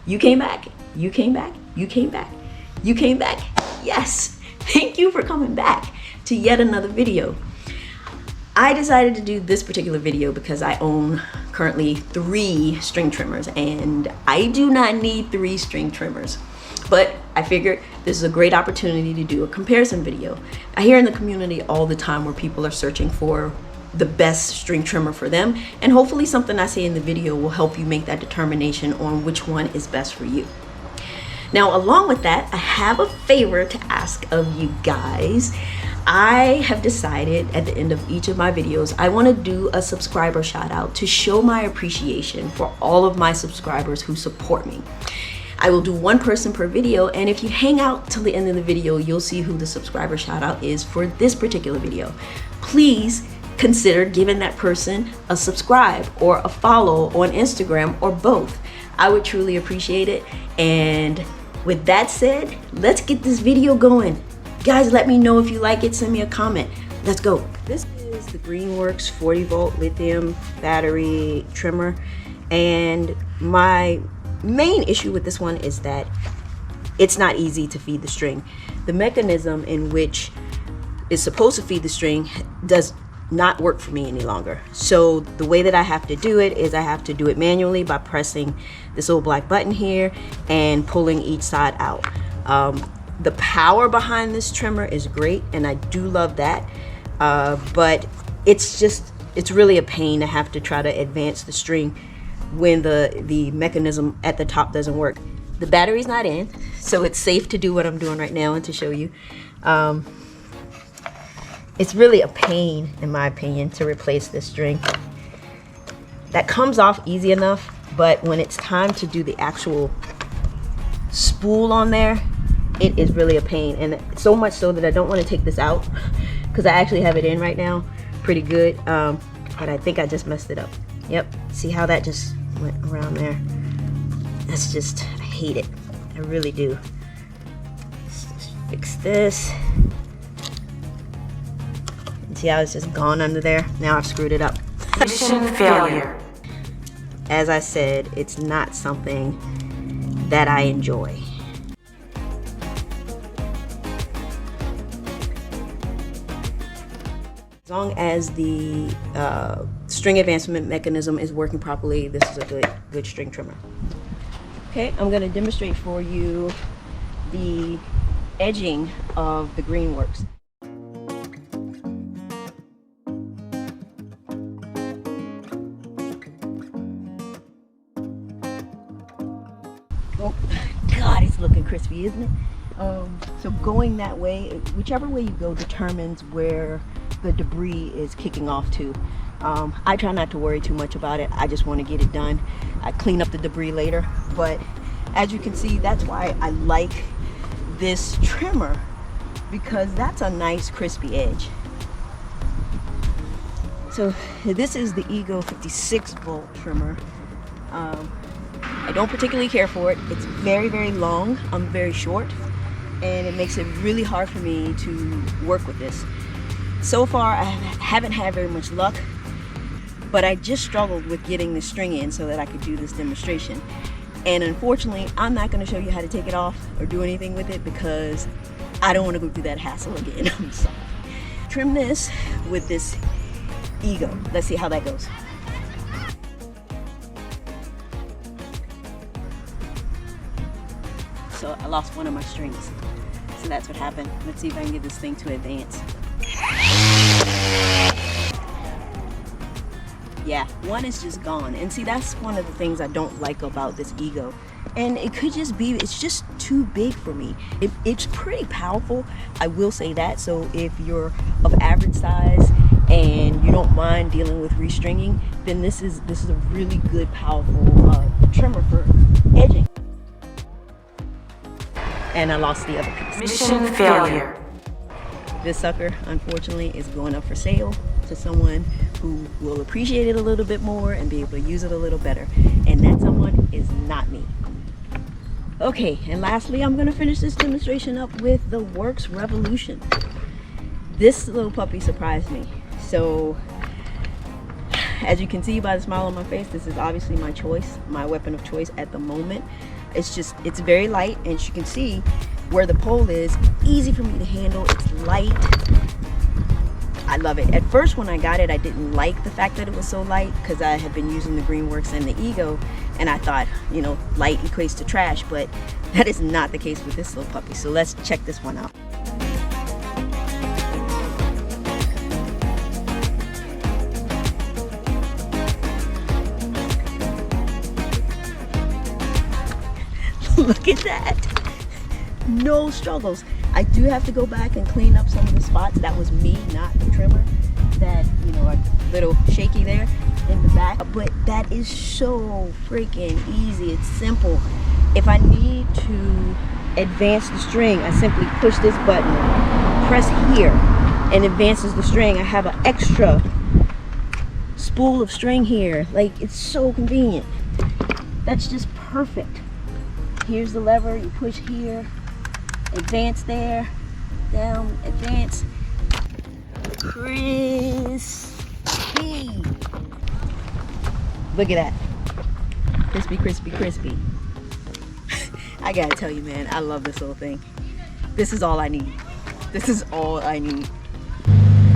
You came back, you came back, you came back, you came back. Yes, thank you for coming back to yet another video. I decided to do this particular video because I own currently 3 string trimmers, and I do not need 3 string trimmers. But I figured this is a great opportunity to do a comparison video. I hear in the community all the time where people are searching for the best string trimmer for them, and hopefully something I say in the video will help you make that determination on which one is best for you. Now, along with that, I have a favor to ask of you guys. I have decided at the end of each of my videos, I want to do a subscriber shout out to show my appreciation for all of my subscribers who support me. I will do 1 person per video, and if you hang out till the end of the video, you'll see who the subscriber shout out is for this particular video. Please consider giving that person a subscribe or a follow on Instagram or both. I would truly appreciate it. And with that said, let's get this video going. Guys, let me know if you like it. Send me a comment. Let's go. This is the Greenworks 40 volt lithium battery trimmer, and my main issue with this one is that it's not easy to feed the string. The mechanism in which is supposed to feed the string does not work for me any longer. So the way that I have to do it is I have to do it manually by pressing this little black button here and pulling each side out. The power behind this trimmer is great, and I do love that, but it's really a pain to have to try to advance the string when the mechanism at the top doesn't work. The battery's not in, so it's safe to do what I'm doing right now and to show you. It's really a pain, in my opinion, to replace this string. That comes off easy enough, but when it's time to do the actual spool on there, it is really a pain, and so much so that I don't want to take this out because I actually have it in right now pretty good, but I think I just messed it up. Yep, see how that just went around there? That's just, I hate it. I really do. Let's just fix this. And see how it's just gone under there? Now I've screwed it up. Mission failure. As I said, it's not something that I enjoy. As long as the string advancement mechanism is working properly, this is a good string trimmer. Okay, I'm going to demonstrate for you the edging of the Greenworks. Oh, God, it's looking crispy, isn't it? So going that way, whichever way you go determines where the debris is kicking off to. I try not to worry too much about it. I just want to get it done. I clean up the debris later, but as you can see, that's why I like this trimmer, because that's a nice crispy edge. So this is the Ego 56 volt trimmer. I don't particularly care for it. It's very, very long. I'm very short, and it makes it really hard for me to work with this. So far, I haven't had very much luck, but I just struggled with getting the string in so that I could do this demonstration. And unfortunately, I'm not going to show you how to take it off or do anything with it because I don't want to go through that hassle again. I'm sorry. Trim this with this Ego. Let's see how that goes. So I lost one of my strings. So that's what happened. Let's see if I can get this thing to advance. Yeah, one is just gone. And see, that's one of the things I don't like about this Ego. And it could just be, it's just too big for me. It's pretty powerful, I will say that. So if you're of average size and you don't mind dealing with restringing, then this is a really good, powerful trimmer for edging. And I lost the other piece. Mission failure. This sucker, unfortunately, is going up for sale to someone who will appreciate it a little bit more and be able to use it a little better. And that someone is not me. Okay, and lastly, I'm going to finish this demonstration up with the Works Revolution. This little puppy surprised me. So, as you can see by the smile on my face, this is obviously my choice, my weapon of choice at the moment. it's very light, and as you can see where the pole is, easy for me to handle. It's light. I love it. At first when I got it, I didn't like the fact that it was so light because I had been using the Greenworks and the Ego, and I thought, you know, light equates to trash, but that is not the case with this little puppy. So let's check this one out. Look at that. No struggles. I do have to go back and clean up some of the spots. That was me, not the trimmer, that, you know, are a little shaky there in the back. But that is so freaking easy. It's simple. If I need to advance the string, I simply push this button, press here, and advances the string. I have an extra spool of string here. Like, it's so convenient. That's just perfect. Here's the lever, you push here, advance there, down, advance. Crispy. Look at that. Crispy, crispy, crispy. I gotta tell you, man, I love this little thing. This is all I need. This is all I need.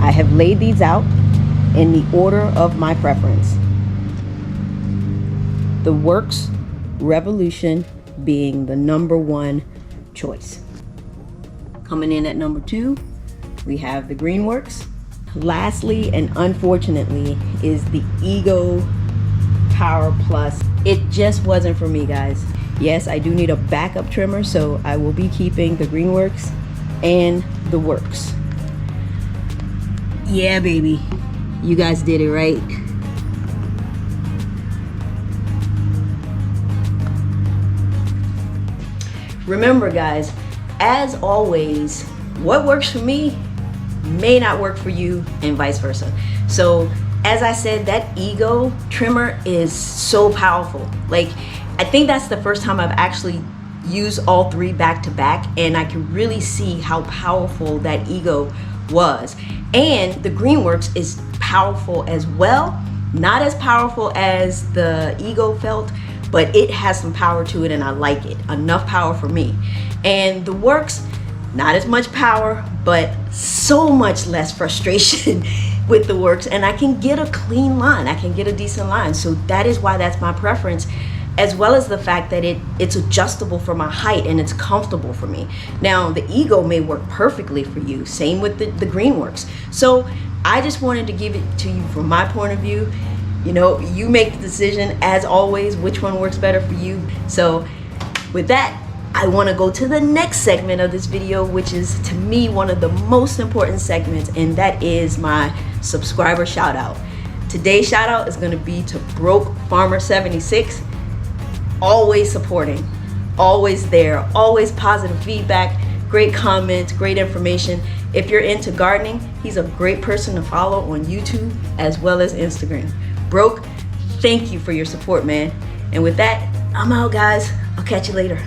I have laid these out in the order of my preference. The Works Revolution being the #1 choice. Coming in at #2, we have the Greenworks. Lastly, and unfortunately, is the Ego Power Plus. It just wasn't for me, guys. Yes, I do need a backup trimmer, so I will be keeping the Greenworks and the Works. Yeah, baby. You guys did it right. Remember, guys, as always, what works for me may not work for you, and vice versa. So as I said, that Ego trimmer is so powerful. Like, I think that's the first time I've actually used all three back to back, and I can really see how powerful that Ego was. And the Greenworks is powerful as well. Not as powerful as the Ego felt, but it has some power to it, and I like it. Enough power for me. And the Works, not as much power, but so much less frustration with the Works, and I can get a clean line. I can get a decent line. So that is why that's my preference, as well as the fact that it's adjustable for my height and it's comfortable for me. Now, the Ego may work perfectly for you. Same with the Greenworks. So I just wanted to give it to you from my point of view. You know, you make the decision, as always, which one works better for you. So with that, I want to go to the next segment of this video, which is, to me, one of the most important segments, and that is my subscriber shout out. Today's shout out is going to be to Broke Farmer 76. Always supporting, always there, always positive feedback, great comments, great information. If you're into gardening, he's a great person to follow on YouTube as well as Instagram. Broke, thank you for your support, man. And with that, I'm out, guys. I'll catch you later.